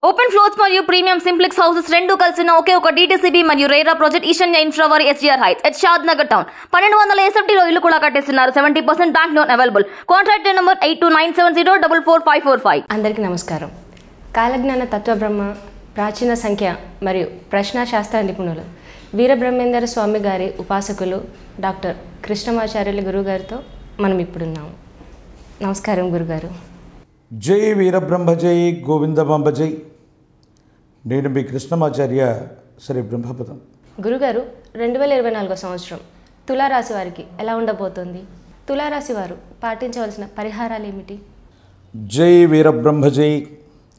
Open floors మరియు premium simplex houses రెండు కలిసిన ఒకే ఒక డీటీసీబీ మరియు రేరా ప్రాజెక్ట్ ఈశాన్య ఇన్ఫ్రావారి SGR heights at Shadnagar town 1200 ఎస్ఎఫ్టీలో ఇల్లు కూడా కట్టేస్తున్నారు. 70% bank loan available. Contract number 8297044545. అందరికీ నమస్కారం. కాలజ్ఞాన తత్వబ్రహ్మ, ప్రాచీన సంఖ్య మరియు ప్రశ్నాశాస్త్ర నిపుణులు వీరబ్రహ్మేంద్ర స్వామి గారి ఉపాసకులు డాక్టర్ కృష్ణమాచార్యులు గురుగారితో మనం ఇప్పుడున్నాము. నమస్కారం గురుగారు. జై వీరబ్రహ్మ జై గోవిందమాంబ జై. నేను మీ కృష్ణమాచార్య శ్రీ బ్రహ్మపదం. గురుగారు, 2024 సంవత్సరం తులారాశి వారికి ఎలా ఉండబోతోంది? తులారాశి వారు పాటించవలసిన పరిహారాలు ఏమిటి? జై వీరబ్రహ్మ జై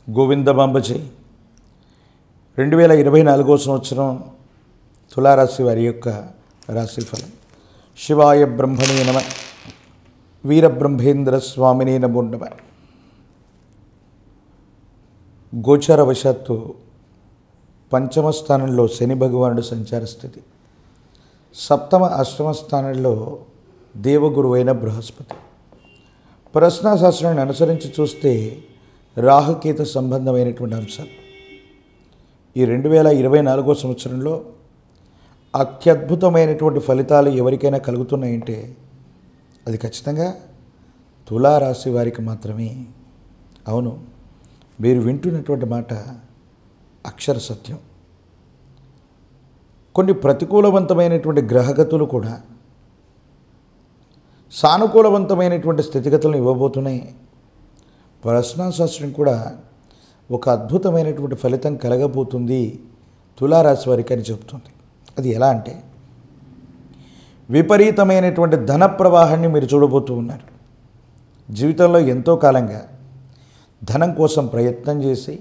గోవిందమాంబ జై. 2024 సంవత్సరం తులారాశి వారి యొక్క రాశిఫలం. శివాయ బ్రహ్మణే నమ, వీరబ్రహ్మేంద్ర స్వామినే నమో నమ. గోచారవశాత్తు పంచమ స్థానంలో శని భగవానుడు సంచార స్థితి, సప్తమ అష్టమ స్థానంలో దేవగురు అయిన బృహస్పతి. ప్రశ్నాశాస్త్రాన్ని అనుసరించి చూస్తే రాహుకేతు సంబంధమైనటువంటి అంశాలు ఈ 2024 సంవత్సరంలో అత్యద్భుతమైనటువంటి ఫలితాలు ఎవరికైనా కలుగుతున్నాయంటే అది ఖచ్చితంగా తులారాశి వారికి మాత్రమే. అవును, మీరు వింటున్నటువంటి మాట అక్షర సత్యం. కొన్ని ప్రతికూలవంతమైనటువంటి గ్రహగతులు కూడా సానుకూలవంతమైనటువంటి స్థితిగతులను ఇవ్వబోతున్నాయి. ప్రశ్నాశాస్త్రం కూడా ఒక అద్భుతమైనటువంటి ఫలితం కలగబోతుంది తులారాశి వారికి అని చెబుతుంది. అది ఎలా అంటే, విపరీతమైనటువంటి ధన ప్రవాహాన్ని మీరు చూడబోతూ ఉన్నారు. జీవితంలో ఎంతో కాలంగా ధనం కోసం ప్రయత్నం చేసి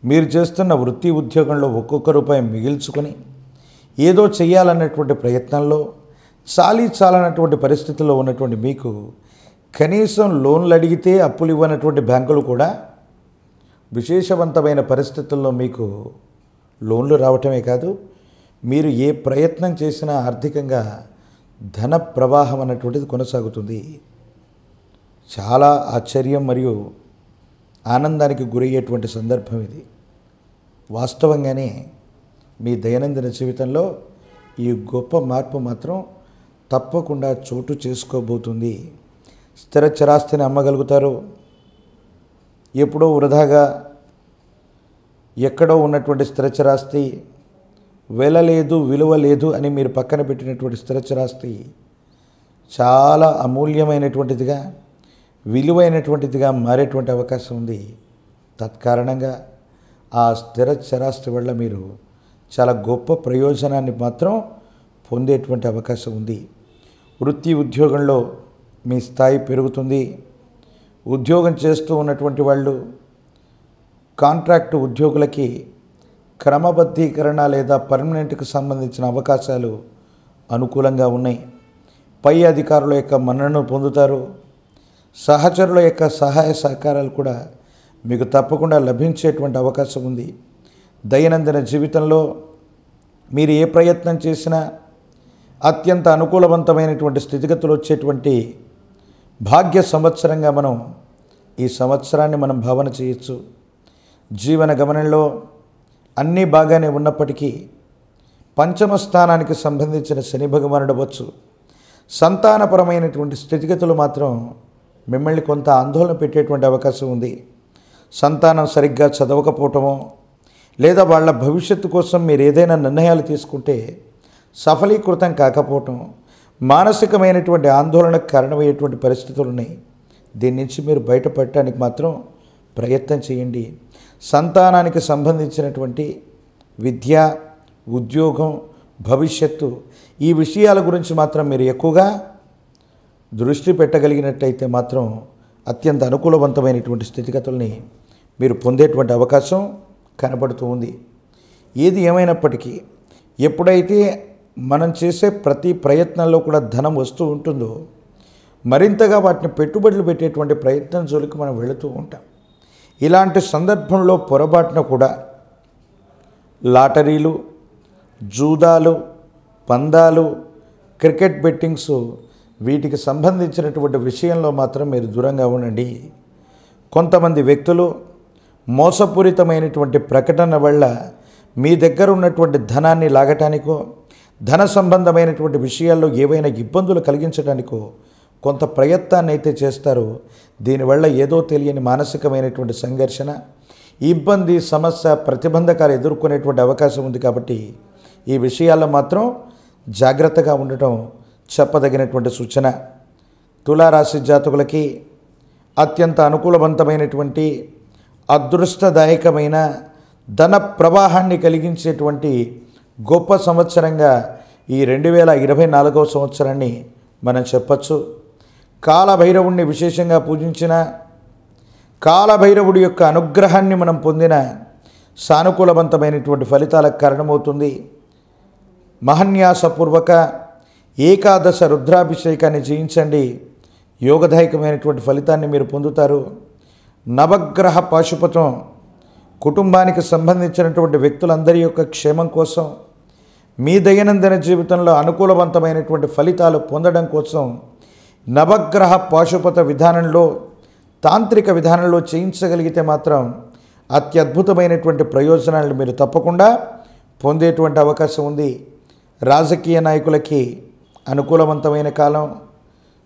మీరు చేస్తున్న వృత్తి ఉద్యోగంలో ఒక్కొక్క రూపాయి మిగిల్చుకొని ఏదో చేయాలన్నటువంటి ప్రయత్నంలో చాలనటువంటి పరిస్థితుల్లో ఉన్నటువంటి మీకు కనీసం లోన్లు అడిగితే అప్పులు ఇవ్వనటువంటి బ్యాంకులు కూడా విశేషవంతమైన పరిస్థితుల్లో మీకు లోన్లు రావటమే కాదు, మీరు ఏ ప్రయత్నం చేసినా ఆర్థికంగా ధన ప్రవాహం అన్నటువంటిది కొనసాగుతుంది. చాలా ఆశ్చర్యం మరియు ఆనందానికి గురయ్యేటువంటి సందర్భం ఇది. వాస్తవంగానే మీ దైనందిన జీవితంలో ఈ గొప్ప మార్పు మాత్రం తప్పకుండా చోటు చేసుకోబోతుంది. స్థిర చరాస్తిని అమ్మగలుగుతారు. ఎప్పుడో వృధాగా ఎక్కడో ఉన్నటువంటి స్థిరచరాస్తి వెలలేదు, విలువ లేదు అని మీరు పక్కన పెట్టినటువంటి స్థిరచరాస్తి చాలా అమూల్యమైనటువంటిదిగా, విలువైనటువంటిదిగా మారేటువంటి అవకాశం ఉంది. తత్కారణంగా ఆ స్థిర చరాస్తి వల్ల మీరు చాలా గొప్ప ప్రయోజనాన్ని మాత్రం పొందేటువంటి అవకాశం ఉంది. వృత్తి ఉద్యోగంలో మీ స్థాయి పెరుగుతుంది. ఉద్యోగం చేస్తూ ఉన్నటువంటి వాళ్ళు కాంట్రాక్టు ఉద్యోగులకి క్రమబద్ధీకరణ లేదా పర్మనెంట్కి సంబంధించిన అవకాశాలు అనుకూలంగా ఉన్నాయి. పై అధికారుల యొక్క మన్ననను పొందుతారు. సహచరుల యొక్క సహాయ సహకారాలు కూడా మీకు తప్పకుండా లభించేటువంటి అవకాశం ఉంది. దైనందిన జీవితంలో మీరు ఏ ప్రయత్నం చేసినా అత్యంత అనుకూలవంతమైనటువంటి స్థితిగతులు వచ్చేటువంటి భాగ్య సంవత్సరంగా మనం ఈ సంవత్సరాన్ని మనం భావన చేయొచ్చు. జీవన గమనంలో అన్నీ బాగానే ఉన్నప్పటికీ పంచమ స్థానానికి సంబంధించిన శని భగవానుడు అవ్వచ్చు, సంతానపరమైనటువంటి స్థితిగతులు మాత్రం మిమ్మల్ని కొంత ఆందోళన పెట్టేటువంటి అవకాశం ఉంది. సంతానం సరిగ్గా చదవకపోవటమో లేదా వాళ్ళ భవిష్యత్తు కోసం మీరు ఏదైనా నిర్ణయాలు తీసుకుంటే సఫలీకృతం కాకపోవటం మానసికమైనటువంటి ఆందోళనకు కారణమయ్యేటువంటి పరిస్థితులు ఉన్నాయి. దీని నుంచి మీరు బయటపడటానికి మాత్రం ప్రయత్నం చేయండి. సంతానానికి సంబంధించినటువంటి విద్య, ఉద్యోగం, భవిష్యత్తు ఈ విషయాల గురించి మాత్రం మీరు ఎక్కువగా దృష్టి పెట్టగలిగినట్టయితే మాత్రం అత్యంత అనుకూలవంతమైనటువంటి స్థితిగతుల్ని మీరు పొందేటువంటి అవకాశం కనబడుతూ ఉంది. ఏది ఏమైనప్పటికీ ఎప్పుడైతే మనం చేసే ప్రతి ప్రయత్నంలో కూడా ధనం వస్తూ ఉంటుందో మరింతగా వాటిని పెట్టుబడులు పెట్టేటువంటి ప్రయత్నం జోలికి మనం వెళుతూ ఉంటాం. ఇలాంటి సందర్భంలో పొరపాటున కూడా లాటరీలు, జూదాలు, పందాలు, క్రికెట్ బెట్టింగ్స్ వీటికి సంబంధించినటువంటి విషయంలో మాత్రం మీరు దూరంగా ఉండండి. కొంతమంది వ్యక్తులు మోసపూరితమైనటువంటి ప్రకటన వల్ల మీ దగ్గర ఉన్నటువంటి ధనాన్ని లాగటానికో ధన సంబంధమైనటువంటి విషయాల్లో ఏవైనా ఇబ్బందులు కలిగించడానికో కొంత ప్రయత్నాన్ని అయితే చేస్తారు. దీనివల్ల ఏదో తెలియని మానసికమైనటువంటి సంఘర్షణ, ఇబ్బంది, సమస్య, ప్రతిబంధకాలు ఎదుర్కొనేటువంటి అవకాశం ఉంది. కాబట్టి ఈ విషయాల్లో మాత్రం జాగ్రత్తగా ఉండటం చెప్పదగినటువంటి సూచన. తులారాశి జాతకులకి అత్యంత అనుకూలవంతమైనటువంటి అదృష్టదాయకమైన ధన ప్రవాహాన్ని కలిగించేటువంటి గొప్ప సంవత్సరంగా ఈ 2024వ సంవత్సరాన్ని మనం చెప్పచ్చు. కాలభైరవుడిని విశేషంగా పూజించిన, కాలభైరవుడి యొక్క అనుగ్రహాన్ని మనం పొందిన సానుకూలవంతమైనటువంటి ఫలితాలకు కారణమవుతుంది. మహన్యాసపూర్వక ఏకాదశ రుద్రాభిషేకాన్ని చేయించండి, యోగదాయకమైనటువంటి ఫలితాన్ని మీరు పొందుతారు. నవగ్రహ పాశుపతం కుటుంబానికి సంబంధించినటువంటి వ్యక్తులందరి యొక్క క్షేమం కోసం, మీ దైనందిన జీవితంలో అనుకూలవంతమైనటువంటి ఫలితాలు పొందడం కోసం నవగ్రహ పాశుపత విధానంలో, తాంత్రిక విధానంలో చేయించగలిగితే మాత్రం అత్యద్భుతమైనటువంటి ప్రయోజనాలను మీరు తప్పకుండా పొందేటువంటి అవకాశం ఉంది. రాజకీయ నాయకులకి అనుకూలవంతమైన కాలం,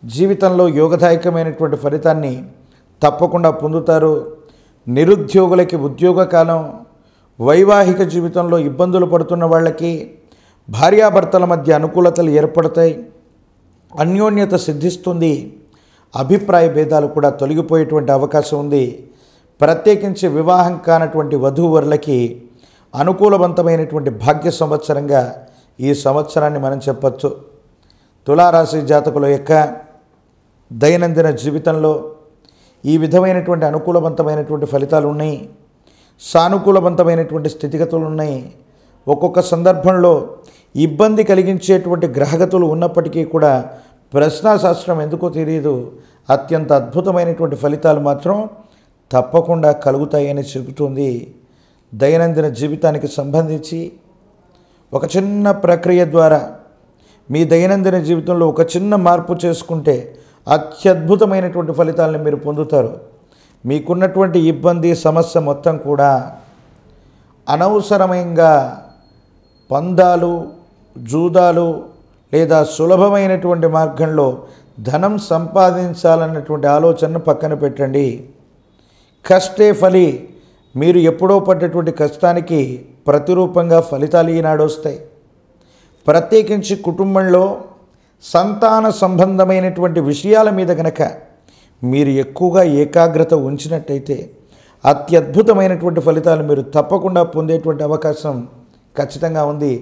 జీవితంలో యోగదాయకమైనటువంటి ఫలితాన్ని తప్పకుండా పొందుతారు. నిరుద్యోగులకి ఉద్యోగ కాలం, వైవాహిక జీవితంలో ఇబ్బందులు పడుతున్న వాళ్ళకి భార్యాభర్తల మధ్య అనుకూలతలు ఏర్పడతాయి, అన్యోన్యత సిద్ధిస్తుంది, అభిప్రాయ భేదాలు కూడా తొలగిపోయేటువంటి అవకాశం ఉంది. ప్రత్యేకించి వివాహం కానటువంటి వధూవరులకి అనుకూలవంతమైనటువంటి భాగ్య సంవత్సరంగా ఈ సంవత్సరాన్ని మనం చెప్పచ్చు. తులారాశి జాతకుల యొక్క దైనందిన జీవితంలో ఈ విధమైనటువంటి అనుకూలవంతమైనటువంటి ఫలితాలు ఉన్నాయి, సానుకూలవంతమైనటువంటి స్థితిగతులు ఉన్నాయి. ఒక్కొక్క సందర్భంలో ఇబ్బంది కలిగించేటువంటి గ్రహగతులు ఉన్నప్పటికీ కూడా ప్రశ్నాశాస్త్రం ఎందుకో తెలియదు, అత్యంత అద్భుతమైనటువంటి ఫలితాలు మాత్రం తప్పకుండా కలుగుతాయని చెబుతుంది. దైనందిన జీవితానికి సంబంధించి ఒక చిన్న ప్రక్రియ ద్వారా మీ దైనందిన జీవితంలో ఒక చిన్న మార్పు చేసుకుంటే అత్యద్భుతమైనటువంటి ఫలితాలను మీరు పొందుతారు. మీకున్నటువంటి ఇబ్బంది, సమస్య మొత్తం కూడా అనవసరమైన పందాలు, జూదాలు లేదా సులభమైనటువంటి మార్గంలో ధనం సంపాదించాలన్నటువంటి ఆలోచనను పక్కన పెట్టండి. కష్టే ఫలి, మీరు ఎప్పుడో పడ్డటువంటి కష్టానికి ప్రతిరూపంగా ఫలితాలు ఈనాడు వస్తాయి. ప్రత్యేకించి కుటుంబంలో సంతాన సంబంధమైనటువంటి విషయాల మీద కనుక మీరు ఎక్కువగా ఏకాగ్రత ఉంచినట్టయితే అత్యద్భుతమైనటువంటి ఫలితాలు మీరు తప్పకుండా పొందేటువంటి అవకాశం ఖచ్చితంగా ఉంది.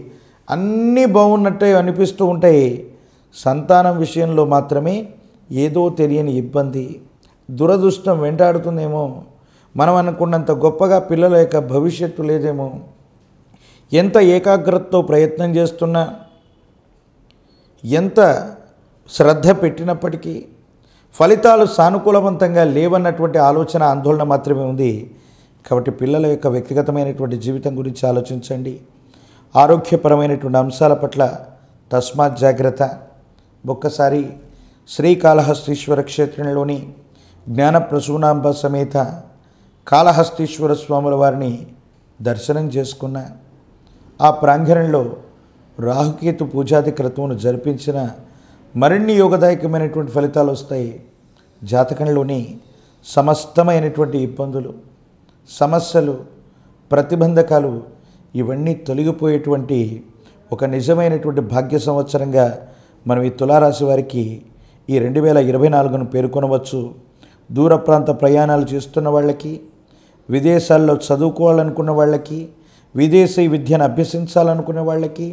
అన్నీ బాగున్నట్టే అనిపిస్తూ ఉంటాయి, సంతానం విషయంలో మాత్రమే ఏదో తెలియని ఇబ్బంది, దురదృష్టం వెంటాడుతుందేమో, మనం అనుకున్నంత గొప్పగా పిల్లల యొక్క భవిష్యత్తు లేదేమో, ఎంత ఏకాగ్రతతో ప్రయత్నం చేస్తున్నా, ఎంత శ్రద్ధ పెట్టినప్పటికీ ఫలితాలు సానుకూలవంతంగా లేవన్నటువంటి ఆలోచన, ఆందోళన మాత్రమే ఉంది. కాబట్టి పిల్లల యొక్క వ్యక్తిగతమైనటువంటి జీవితం గురించి ఆలోచించండి. ఆరోగ్యపరమైనటువంటి అంశాల పట్ల తస్మాత్ జాగ్రత్త. ఒక్కసారి శ్రీకాళహస్తీశ్వర క్షేత్రంలోని జ్ఞానప్రసూనాంబ సమేత కాళహస్తీశ్వర స్వాముల వారిని దర్శనం చేసుకున్న, ఆ ప్రాంగణంలో రాహుకేతు పూజాది క్రతువును జరిపించిన మరిన్ని యోగదాయకమైనటువంటి ఫలితాలు వస్తాయి. జాతకంలోని సమస్తమైనటువంటి ఇబ్బందులు, సమస్యలు, ప్రతిబంధకాలు ఇవన్నీ తొలగిపోయేటువంటి ఒక నిజమైనటువంటి భాగ్య సంవత్సరంగా మనం ఈ తులారాశి వారికి ఈ 2024ను పేర్కొనవచ్చు. దూర ప్రాంత ప్రయాణాలు చేస్తున్న వాళ్ళకి, విదేశాల్లో చదువుకోవాలనుకున్న వాళ్ళకి, విదేశీ విద్యను అభ్యసించాలనుకునే వాళ్ళకి,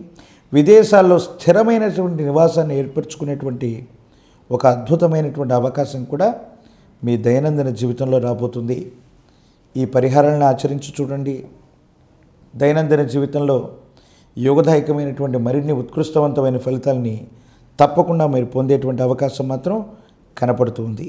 విదేశాల్లో స్థిరమైనటువంటి నివాసాన్ని ఏర్పరచుకునేటువంటి ఒక అద్భుతమైనటువంటి అవకాశం కూడా మీ దైనందిన జీవితంలో రాబోతుంది. ఈ పరిహారాలను ఆచరించి చూడండి. దైనందిన జీవితంలో యోగదాయకమైనటువంటి మరిన్ని ఉత్కృష్టవంతమైన ఫలితాలని తప్పకుండా మీరు పొందేటువంటి అవకాశం మాత్రం కనపడుతుంది.